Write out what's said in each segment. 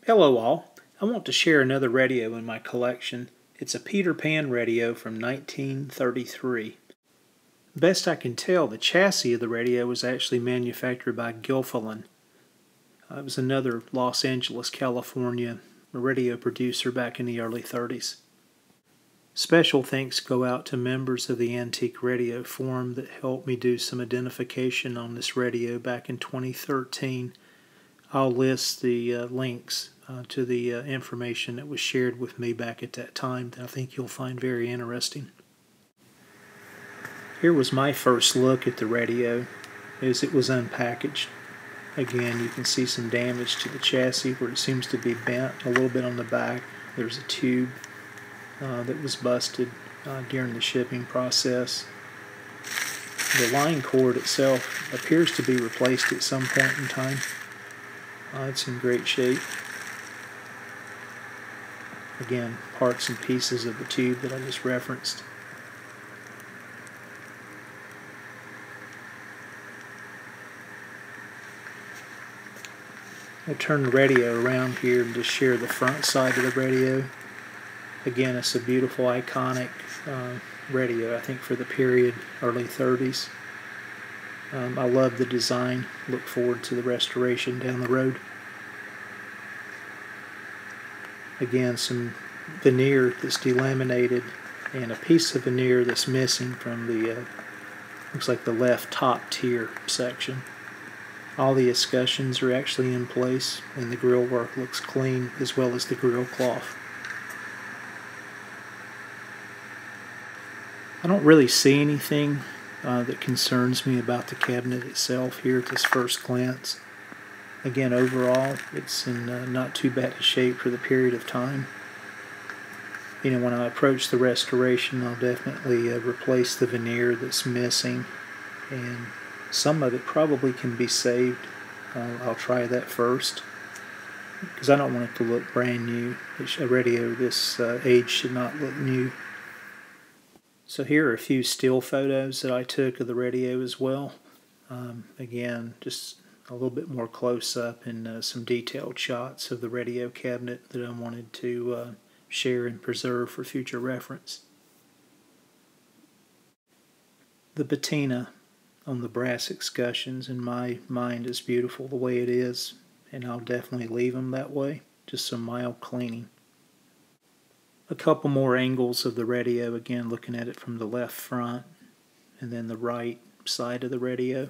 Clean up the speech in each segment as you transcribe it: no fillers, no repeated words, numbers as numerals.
Hello all, I want to share another radio in my collection. It's a Peter Pan radio from 1933. Best I can tell, the chassis of the radio was actually manufactured by Gilfillan. It was another Los Angeles, California radio producer back in the early 30s. Special thanks go out to members of the Antique Radio Forum that helped me do some identification on this radio back in 2013. I'll list the links to the information that was shared with me back at that time that I think you'll find very interesting. Here was my first look at the radio as it was unpackaged. Again, you can see some damage to the chassis where it seems to be bent a little bit on the back. There's a tube that was busted during the shipping process. The line cord itself appears to be replaced at some point in time. It's in great shape. Again, parts and pieces of the tube that I just referenced. I'll turn the radio around here and just share the front side of the radio. Again, it's a beautiful, iconic radio, I think, for the period, early 30s. I love the design. Look forward to the restoration down the road. Again, some veneer that's delaminated and a piece of veneer that's missing from the, looks like the left top tier section. All the escutcheons are actually in place and the grill work looks clean, as well as the grill cloth. I don't really see anything that concerns me about the cabinet itself here at this first glance. Again, overall, it's in not too bad a shape for the period of time. You know, when I approach the restoration, I'll definitely replace the veneer that's missing, and some of it probably can be saved. I'll try that first, because I don't want it to look brand new. A radio this age should not look new. So here are a few still photos that I took of the radio as well. Again, just a little bit more close-up and some detailed shots of the radio cabinet that I wanted to share and preserve for future reference. The patina on the brass escutcheons in my mind is beautiful the way it is, and I'll definitely leave them that way, just some mild cleaning. A couple more angles of the radio, again looking at it from the left front and then the right side of the radio.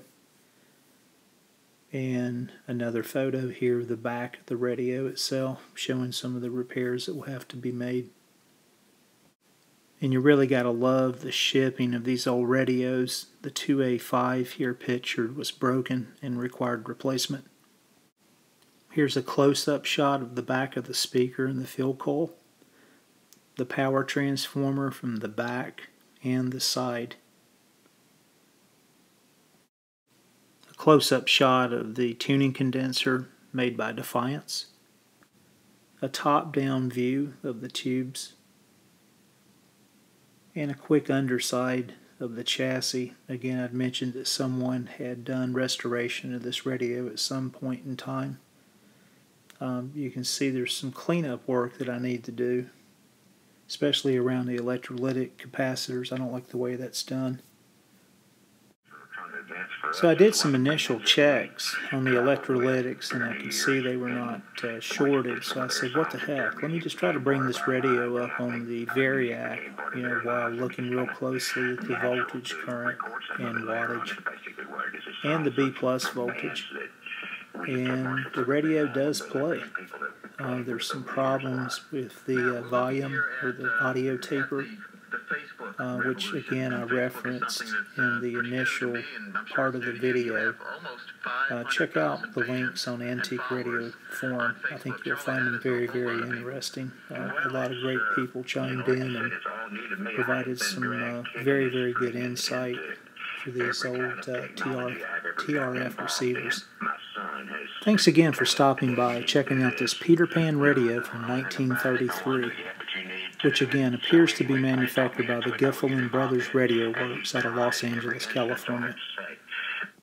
And another photo here of the back of the radio itself, showing some of the repairs that will have to be made. And you really got to love the shipping of these old radios. The 2A5 here pictured was broken and required replacement. Here's a close-up shot of the back of the speaker and the field coil. The power transformer from the back and the side. A close-up shot of the tuning condenser made by Defiance. A top-down view of the tubes. And a quick underside of the chassis. Again, I'd mentioned that someone had done restoration of this radio at some point in time. You can see there's some cleanup work that I need to do, especially around the electrolytic capacitors. I don't like the way that's done. So I did some initial checks on the electrolytics, and I could see they were not shorted. So I said, what the heck, let me just try to bring this radio up on the variac, you know, while looking real closely at the voltage, current, and wattage, and the B+ voltage. And the radio does play. There's some problems with the volume or the audio taper, which again I referenced in the initial part of the video. Check out the links on Antique Radio Forum. I think you'll find them very, very interesting. A lot of great people chimed in and provided some very, very good insight for these old TRF receivers. Thanks again for stopping by, checking out this Peter Pan radio from 1933, which again appears to be manufactured by the Gilfillan Brothers Radio Works out of Los Angeles, California.